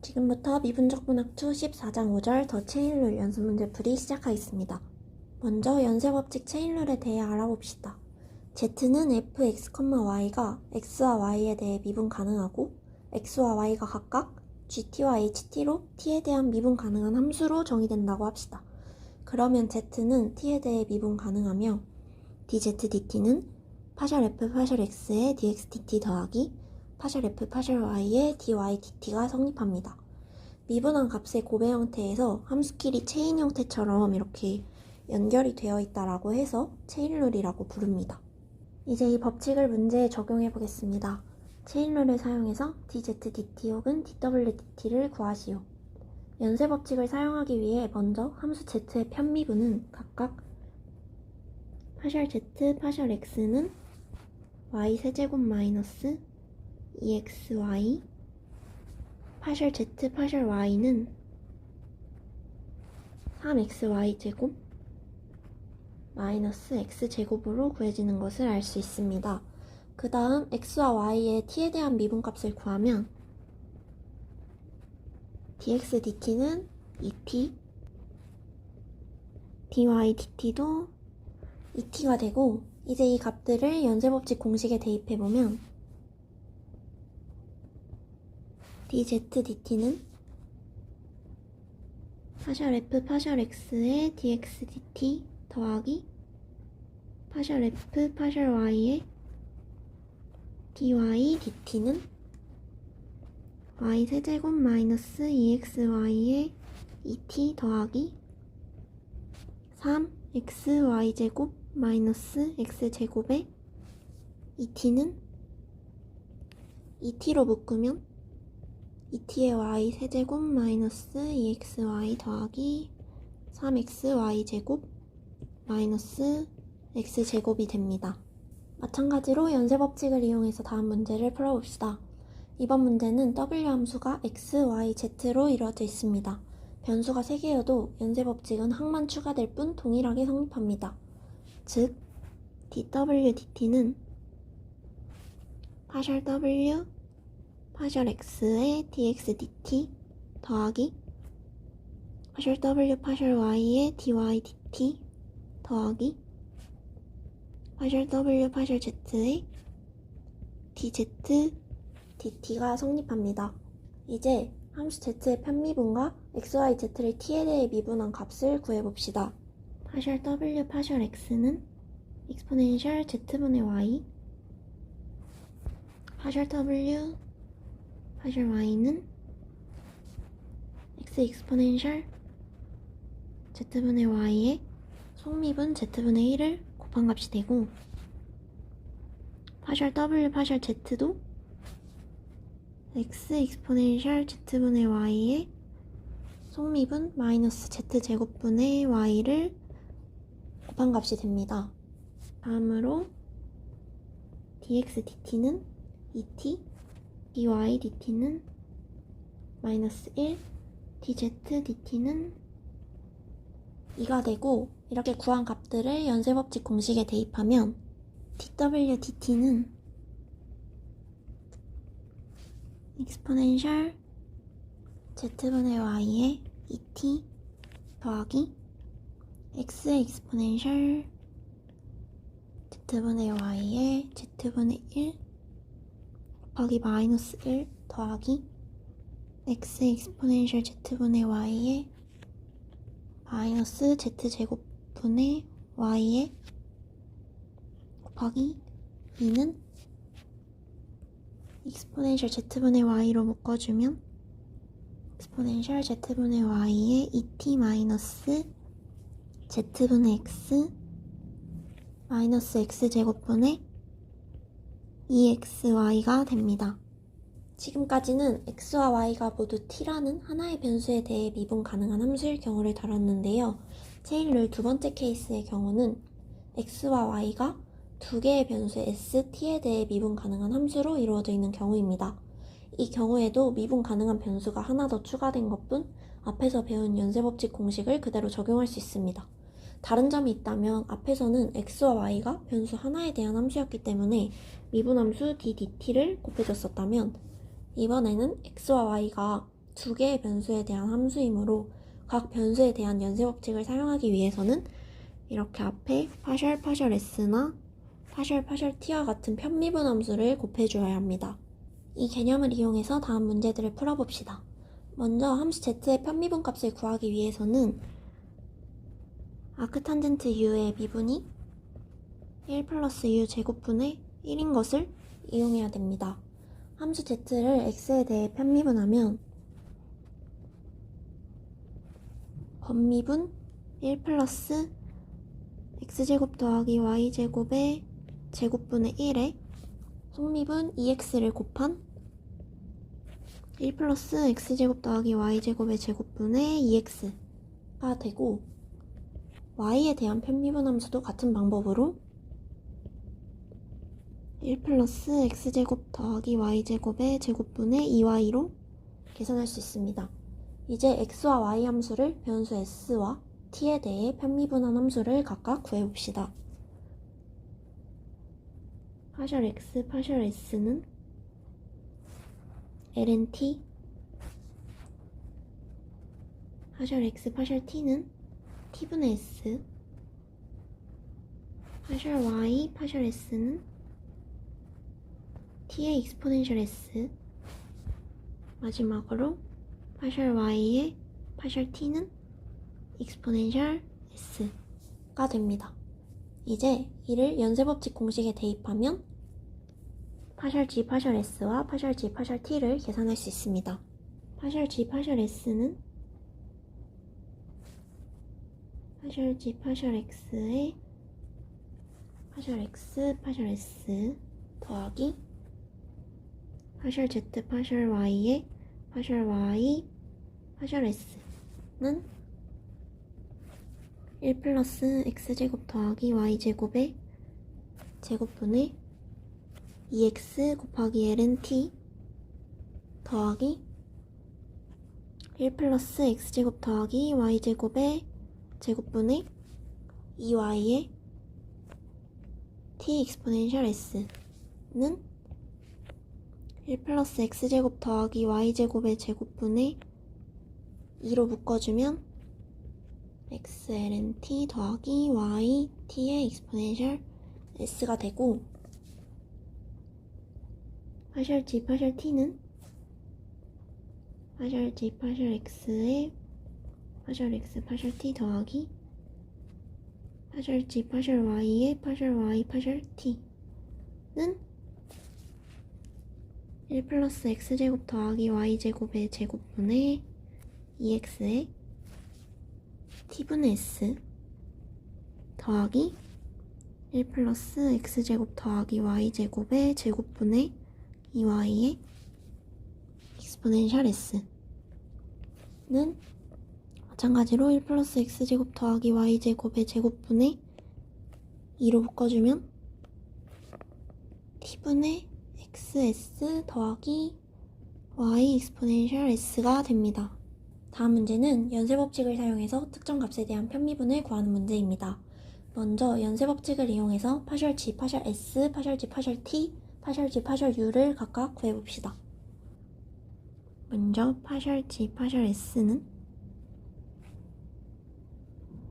지금부터 미분적분학 2 14장 5절 더 체인룰 연습문제 풀이 시작하겠습니다. 먼저 연쇄법칙 체인룰에 대해 알아봅시다. Z는 fx, y가 x와 y에 대해 미분 가능하고 x와 y가 각각 gt와 ht로 t에 대한 미분 가능한 함수로 정의된다고 합시다. 그러면 Z는 t에 대해 미분 가능하며 dz dt는 파셜 f 파셜 x의 dx dt 더하기 파셜 f 파셜 y의 dy dt가 성립합니다. 미분한 값의 고배 형태에서 함수끼리 체인 형태처럼 이렇게 연결이 되어 있다라고 해서 체인룰이라고 부릅니다. 이제 이 법칙을 문제에 적용해 보겠습니다. 체인룰을 사용해서 dz dt 혹은 dw dt를 구하시오. 연쇄 법칙을 사용하기 위해 먼저 함수 z의 편미분은 각각 파셜 z 파셜 x는 y 세제곱 마이너스 2xy 파셜 z 파셜 y는 3xy제곱 마이너스 x제곱으로 구해지는 것을 알 수 있습니다. 그 다음 x와 y의 t에 대한 미분값을 구하면 dx dt는 2t dy dt도 2t가 되고, 이제 이 값들을 연쇄법칙 공식에 대입해보면 dz dt는 파셜 f 파셜 x의 dx dt 더하기 파셜 f 파셜 y의 dy dt는 y 세제곱 마이너스 2xy의 2t 더하기 3xy제곱 마이너스 x제곱의 2t는 2t로 묶으면 2t의 y 세제곱 마이너스 2xy 더하기 3xy제곱 마이너스 x제곱이 됩니다. 마찬가지로 연쇄법칙을 이용해서 다음 문제를 풀어봅시다. 이번 문제는 w 함수가 x, y, z로 이루어져 있습니다. 변수가 3개여도 연쇄법칙은 항만 추가될 뿐 동일하게 성립합니다. 즉, dw dt는 파셜 w 파셜 x의 dx dt 더하기 파셜 w 파셜 y의 dy dt 더하기 파셜 w 파셜 z의 dz dt가 성립합니다. 이제 함수 z의 편미분과 xy z를 t에 대해 미분한 값을 구해봅시다. 파셜 w 파셜 x는 익스포넨셜 z분의 y 파셜 w 파셜 y는 x 익스포넨셜 z분의 y의 속미분 z분의 1을 곱한 값이 되고, 파셜 w 파셜 z도 x 익스포넨셜 z분의 y의 속미분 마이너스 z제곱분의 y를 곱한 값이 됩니다. 다음으로 dx dt는 2t dy dt는 마이너스 1 dz dt는 2가 되고, 이렇게 구한 값들을 연쇄법칙 공식에 대입하면 dw dt는 익스포넨셜 z분의 y의 2t 더하기 x의 익스포넨셜 z분의 y의 z분의 1 곱하기 마이너스 1 더하기 x의 익스포넨셜 z분의 y의 마이너스 z제곱분의 y의 곱하기 2는 익스포넨셜 z분의 y로 묶어주면 익스포넨셜 z분의 y의 2t 마이너스 z분의 x 마이너스 x제곱분의 2xy가 됩니다. 지금까지는 x와 y가 모두 t라는 하나의 변수에 대해 미분 가능한 함수일 경우를 다뤘는데요. 체인룰 두 번째 케이스의 경우는 x와 y가 두 개의 변수 s, t에 대해 미분 가능한 함수로 이루어져 있는 경우입니다. 이 경우에도 미분 가능한 변수가 하나 더 추가된 것뿐 앞에서 배운 연쇄법칙 공식을 그대로 적용할 수 있습니다. 다른 점이 있다면 앞에서는 x와 y가 변수 하나에 대한 함수였기 때문에 미분함수 ddt를 곱해줬었다면, 이번에는 x와 y가 두 개의 변수에 대한 함수이므로 각 변수에 대한 연쇄 법칙을 사용하기 위해서는 이렇게 앞에 파셜 s나 파셜 t와 같은 편미분 함수를 곱해주어야 합니다. 이 개념을 이용해서 다음 문제들을 풀어봅시다. 먼저 함수 z의 편미분 값을 구하기 위해서는 아크탄젠트 u의 미분이 1 플러스 u 제곱분의 1인 것을 이용해야 됩니다. 함수 z를 x에 대해 편미분하면 번미분 1 플러스 x제곱 더하기 y제곱의 제곱분의 1에 속미분 2x를 곱한 1 플러스 x제곱 더하기 y제곱의 제곱분의 2x가 되고, y에 대한 편미분 함수도 같은 방법으로 1 플러스 x제곱 더하기 y제곱의 제곱분의 2y로 계산할 수 있습니다. 이제 x와 y 함수를 변수 s와 t에 대해 편미분한 함수를 각각 구해봅시다. 파셜 x, 파셜 s는 ln t, 파셜 x, 파셜 t는 t분의 s, 파셜 y, 파셜 s는 t의 익스포넨셜 s, 마지막으로 파셜 y의 파셜 t는 익스포넨셜 s가 됩니다. 이제 이를 연쇄법칙 공식에 대입하면 파셜 g, 파셜 s와 파셜 g, 파셜 t를 계산할 수 있습니다. 파셜 g, 파셜 s는 파셜 g, 파셜 x의 파셜 x, 파셜 s 더하기 파셜 z, 파셜 y의 파셜 y, 파셜 s는 1 플러스 x제곱 더하기 y제곱의 제곱분의 2x 곱하기 ln t 더하기 1 플러스 x제곱 더하기 y제곱의 제곱분의 2y의 t 익스포넨셜 s는 1 플러스 x제곱 더하기 y제곱의 제곱분의 2로 묶어주면 x ln t 더하기 y t의 익스포넨셜 s가 되고, 파셜 g, 파셜 t는 파셜 g, 파셜 x의 파셜 x, 파셜 t 더하기 파셜 g, 파셜 y의 파셜 y, 파셜 t는 1 플러스 x제곱 더하기 y제곱의 제곱분의 2x의 t분의 s 더하기 1 플러스 x제곱 더하기 y제곱의 제곱분의 2y의 익스포넨셜 s는 마찬가지로 1 플러스 x제곱 더하기 y제곱의 제곱분의 2로 묶어주면 t분의 xs 더하기 y 익스포넨셜 s가 됩니다. 다음 문제는 연쇄법칙을 사용해서 특정 값에 대한 편미분을 구하는 문제입니다. 먼저 연쇄법칙을 이용해서 파셜 g, 파셜 s, 파셜 g, 파셜 t, 파셜 g, 파셜 u를 각각 구해봅시다. 먼저 파셜 g, 파셜 s는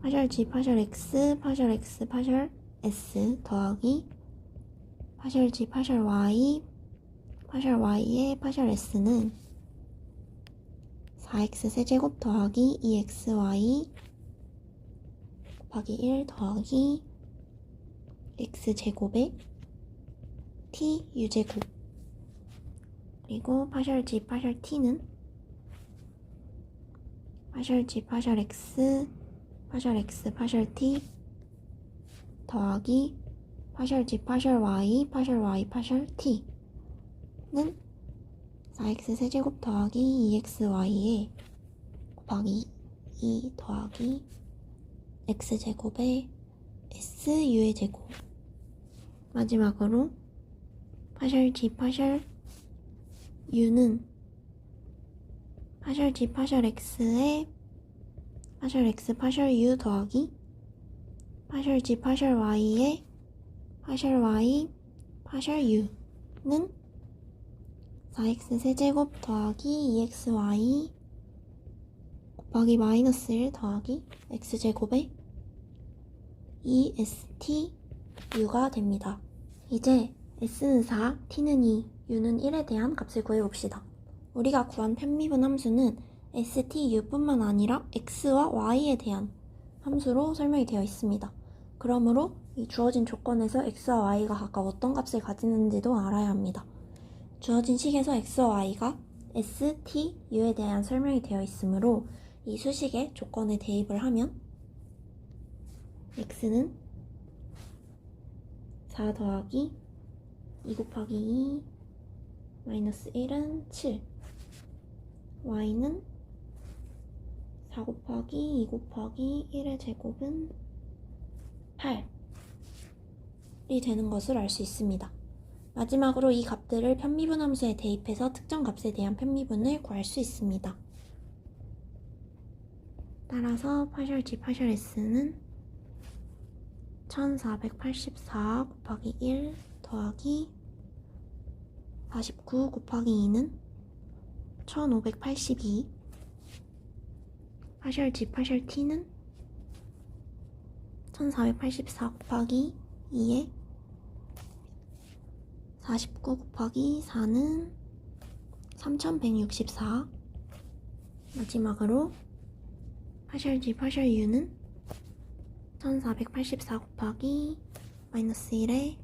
파셜 g, 파셜 x, 파셜 x, 파셜 s 더하기 파셜 g, 파셜 y, 파셜 y의 파셜 s는 4x 세제곱 더하기 2xy 곱하기 1 더하기 x제곱에 t u제곱, 그리고 파셜 g, 파셜 t는 파셜 g, 파셜 x, 파셜 x, 파셜 t 더하기 파셜 g, 파셜 y, 파셜 y, 파셜 t는 4x 세제곱 더하기 2xy에 곱하기 2 더하기 x제곱에 su의 제곱, 마지막으로 파셜 g, 파셜 u는 파셜 g, 파셜 x에 파셜 x, 파셜 u 더하기 파셜 g, 파셜 y에 파셜 y, 파셜 u는 4x 세제곱 더하기 2xy 곱하기 마이너스 1 더하기 x제곱에 2stu가 됩니다. 이제 s는 4, t는 2, u는 1에 대한 값을 구해봅시다. 우리가 구한 편미분 함수는 stu뿐만 아니라 x와 y에 대한 함수로 설명이 되어 있습니다. 그러므로 이 주어진 조건에서 x와 y가 각각 어떤 값을 가지는지도 알아야 합니다. 주어진 식에서 x와 y가 s, t, u에 대한 설명이 되어 있으므로 이 수식의 조건에 대입을 하면 x는 4 더하기 2 곱하기 2 마이너스 1은 7 y는 4 곱하기 2 곱하기 1의 제곱은 8이 되는 것을 알 수 있습니다. 마지막으로 이 값들을 편미분 함수에 대입해서 특정 값에 대한 편미분을 구할 수 있습니다. 따라서 파셜 G 파셜 S는 1484 곱하기 1 더하기 49 곱하기 2는 1582 파셜 G 파셜 T는 1484 곱하기 2에 49 곱하기 4는 3164 마지막으로 파셜 G 파셜 U는 1484 곱하기 마이너스 1에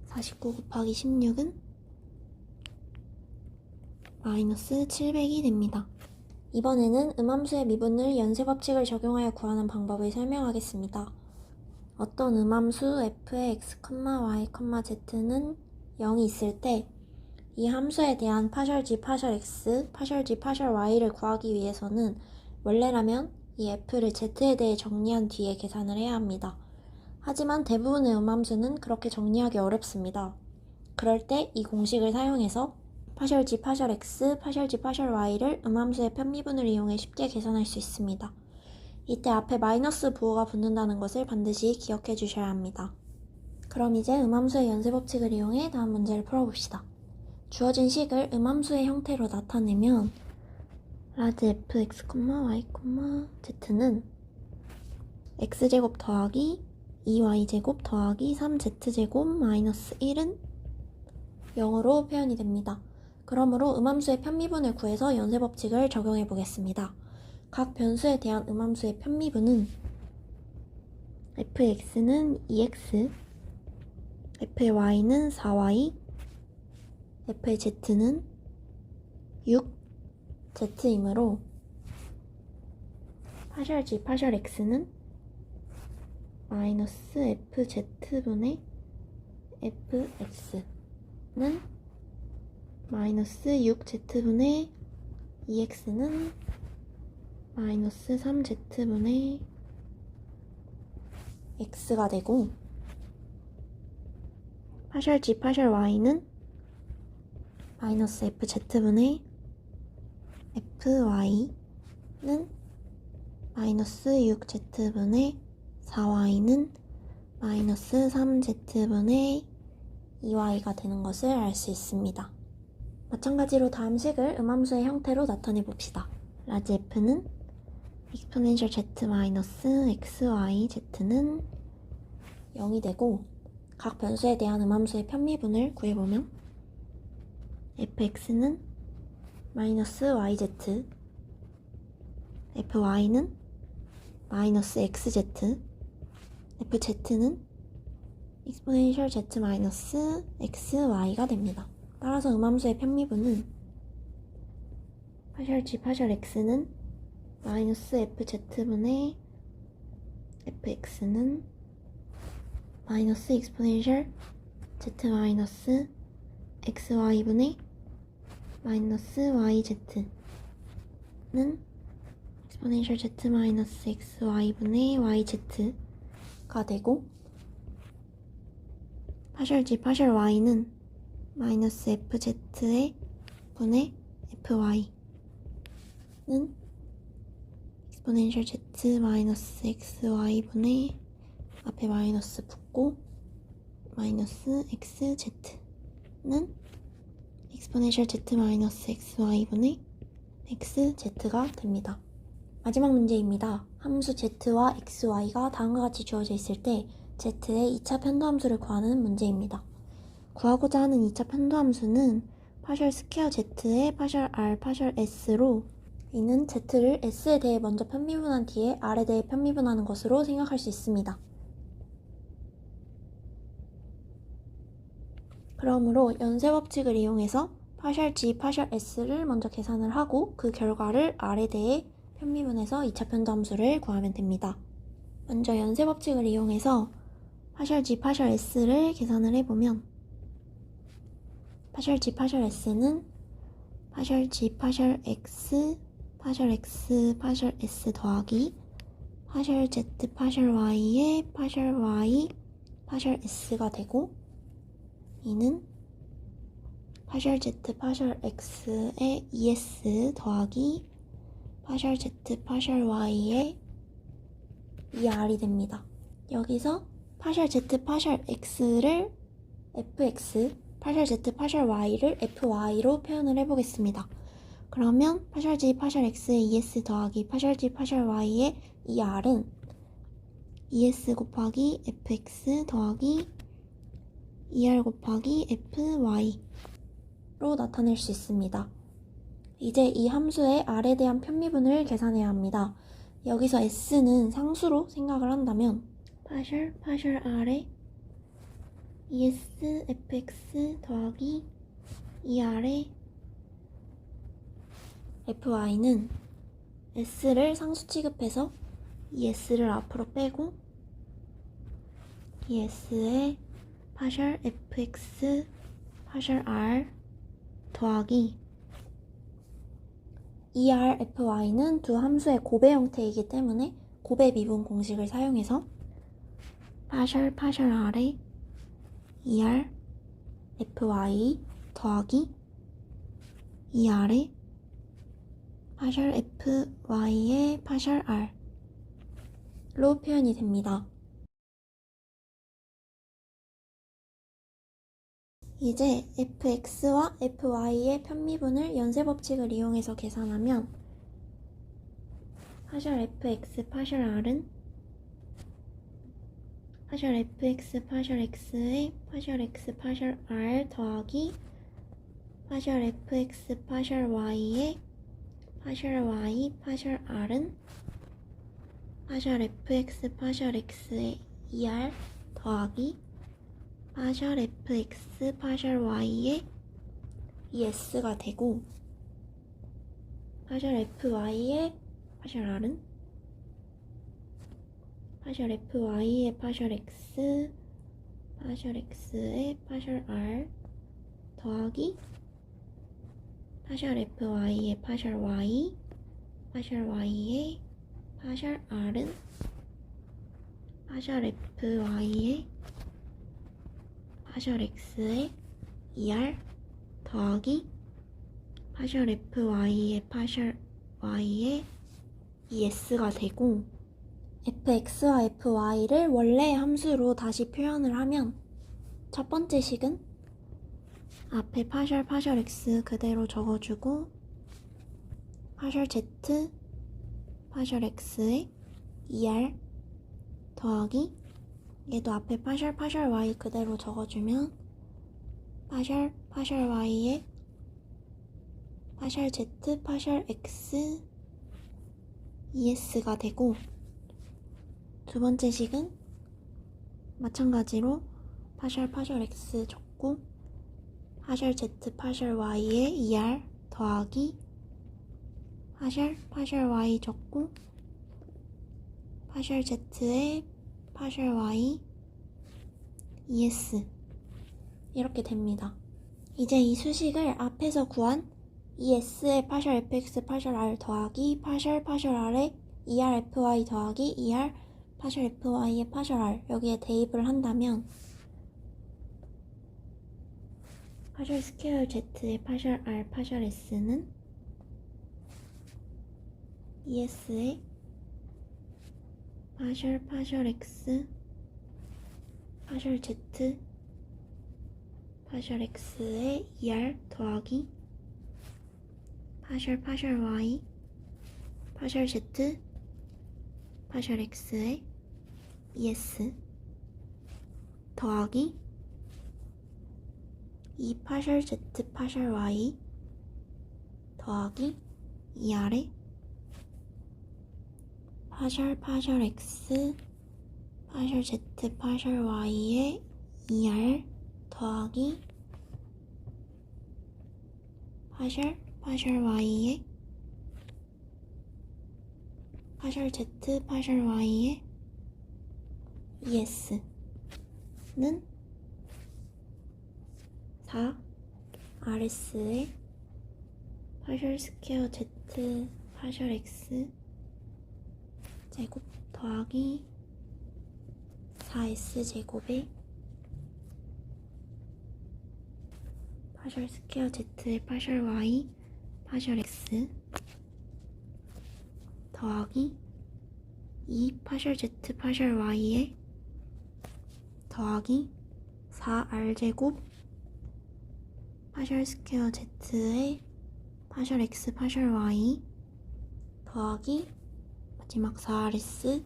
49 곱하기 16은 마이너스 700이 됩니다. 이번에는 음함수의 미분을 연쇄법칙을 적용하여 구하는 방법을 설명하겠습니다. 어떤 음함수 f의 x, y, z는 0이 있을 때 이 함수에 대한 파셜 g, 파셜 x, 파셜 g, 파셜 y를 구하기 위해서는 원래라면 이 f를 z에 대해 정리한 뒤에 계산을 해야 합니다. 하지만 대부분의 음함수는 그렇게 정리하기 어렵습니다. 그럴 때 이 공식을 사용해서 파셜 g, 파셜 x, 파셜 g, 파셜 y를 음함수의 편미분을 이용해 쉽게 계산할 수 있습니다. 이때 앞에 마이너스 부호가 붙는다는 것을 반드시 기억해 주셔야 합니다. 그럼 이제 음함수의 연쇄법칙을 이용해 다음 문제를 풀어봅시다. 주어진 식을 음함수의 형태로 나타내면 라지 fx, y, z는 x제곱 더하기 2y제곱 더하기 3z제곱 마이너스 1은 0으로 표현이 됩니다. 그러므로 음함수의 편미분을 구해서 연쇄법칙을 적용해 보겠습니다. 각 변수에 대한 음함수의 편미분은 fx는 2x, fy는 4y, fz는 6z이므로 파셜 g, 파셜 x는 마이너스 fz분의 fx는 마이너스 6z분의 2x는 마이너스 3z분의 x가 되고 파셜 g, 파셜 y는 마이너스 fz분의 fy는 마이너스 6z분의 4y는 마이너스 3z분의 2y가 되는 것을 알 수 있습니다. 마찬가지로 다음 식을 음함수의 형태로 나타내 봅시다. 라지 f는 exponential z 마이너스 xy z는 0이 되고 각 변수에 대한 음함수의 편미분을 구해보면 fx는 마이너스 yz, fy는 마이너스 xz, fz는 exponential z 마이너스 xy가 됩니다. 따라서 음함수의 편미분은 파셜 g, 파셜 x는 마이너스 fz분의 fx는 마이너스 exponential z 마이너스 xy분의 마이너스 yz는 exponential z 마이너스 xy분의 yz가 되고 파셜 g, 파셜 y는 마이너스 fz의 분의 fy는 exponential z 마이너스 xy분의 앞에 마이너스 붙고 마이너스 xz는 exponential z-xy분의 xz가 됩니다. 마지막 문제입니다. 함수 z와 xy가 다음과 같이 주어져 있을 때 z의 2차 편도함수를 구하는 문제입니다. 구하고자 하는 2차 편도함수는 파셜 스퀘어 z의 파셜 r 파셜 s로 이는 z를 s에 대해 먼저 편미분한 뒤에 r에 대해 편미분하는 것으로 생각할 수 있습니다. 그러므로 연쇄법칙을 이용해서 파셜 g, 파셜 s를 먼저 계산을 하고 그 결과를 r에 대해 편미분해서 2차 편도함수를 구하면 됩니다. 먼저 연쇄법칙을 이용해서 파셜 g, 파셜 s를 계산을 해보면 파셜 g, 파셜 s는 파셜 g, 파셜 x, 파셜 x, 파셜 s 더하기 파셜 z, 파셜 y의 파셜 y, 파셜 s가 되고 이는 파셜 z, 파셜 x의 es 더하기 파셜 z, 파셜 y의 r이 됩니다. 여기서 파셜 z, 파셜 x를 fx, 파셜 z, 파셜 y를 fy로 표현을 해보겠습니다. 그러면 파셜 g, 파셜 x의 es 더하기 파셜 g, 파셜 y의 r은 es 곱하기 fx 더하기 er 곱하기 fy로 나타낼 수 있습니다. 이제 이 함수의 r에 대한 편미분을 계산해야 합니다. 여기서 s는 상수로 생각을 한다면 파셜 r의 es fx 더하기 er의 fy는 s를 상수 취급해서 es를 앞으로 빼고 es의 파셜 fx 파셜 r 더하기 fy는 두 함수의 곱의 형태이기 때문에 곱의 미분 공식을 사용해서 파셜 r의 fy 더하기 er의 파셜 fy의 파셜 r로 표현이 됩니다. 이제 fx와 fy의 편미분을 연쇄법칙을 이용해서 계산하면 파셜 fx 파셜 r은 파셜 fx 파셜 x의 파셜 x 파셜 r 더하기 파셜 fx 파셜 y의 파셜 y 파셜 r은 파셜 fx 파셜 x의 er 더하기 파셜 fx 파셜 y의 es가 되고 파셜 fy의 파셜 r은 파셜 fy의 파셜 x 파셜 x의 파셜 r 더하기 파셜 fy의 파셜 y 파셜 y의 파셜 r은 파셜 fy의 파셜 x의 er 더하기 파셜 fy의 파셜 y의 es가 되고 fx와 fy를 원래의 함수로 다시 표현을 하면 첫 번째 식은 앞에 파셜 x 그대로 적어주고 파셜 z 파셜 x의 er 더하기 얘도 앞에 파셜 y 그대로 적어주면 파셜 y의 파셜 z 파셜 x es가 되고 두 번째 식은 마찬가지로 파셜 x 적고 파셜 z 파셜 y의 er 더하기 파셜 y 적고 파셜 z의 파셜 y es 이렇게 됩니다. 이제 이 수식을 앞에서 구한 es의 파셜 fx 파셜 r 더하기 파셜 r의 er fy 더하기 er 파셜 fy의 파셜 r 여기에 대입을 한다면 파셜 스퀘어 z의 파셜 r 파셜 s는 es의 파셜 x 파셜 z 파셜 x에 2r 더하기 파셜 y 파셜 z 파셜 x에 2s 더하기 2 파셜 z 파셜 y 더하기 2r에 파셜 x 파셜 z 파셜 y에 2r 더하기 파셜 y에 파셜 z 파셜 y에 ES는 4 RS에 파셜 스퀘어 Z 파셜 X 제곱 더하기 4S 제곱에 파셜 스퀘어 Z 파셜 Y 파셜 X 더하기 2 파셜 Z 파셜 Y에 더하기 4R 제곱 파셜 스퀘어 Z에 파셜 X 파셜 Y 더하기 마지막 4RS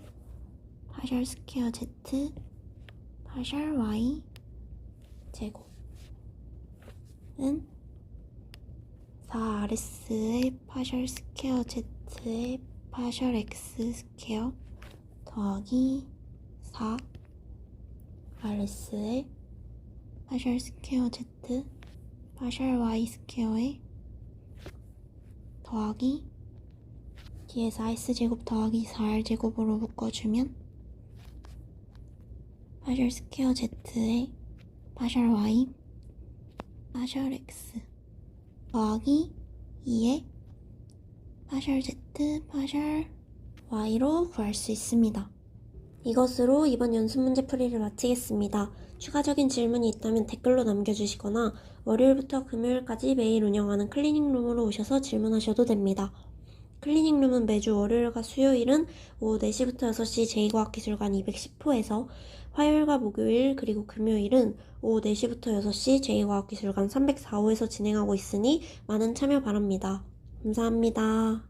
파셜 스퀘어 Z 파셜 Y 제곱은 4RS의 파셜 스퀘어 Z의 파셜 X 스퀘어 더하기 4RS의 파셜 스퀘어 Z 파셜 Y 스퀘어에 더하기 뒤에 4S 제곱 더하기 4R 제곱으로 묶어주면 파셜 스퀘어 Z의 파셜 Y 파셜 X 더하기 2의 파셜 Z 파셜 Y로 구할 수 있습니다. 이것으로 이번 연습 문제 풀이를 마치겠습니다. 추가적인 질문이 있다면 댓글로 남겨주시거나 월요일부터 금요일까지 매일 운영하는 클리닝룸으로 오셔서 질문하셔도 됩니다. 클리닝룸은 매주 월요일과 수요일은 오후 4시부터 6시 제2과학기술관 210호에서 화요일과 목요일 그리고 금요일은 오후 4시부터 6시 제2과학기술관 304호에서 진행하고 있으니 많은 참여 바랍니다. 감사합니다.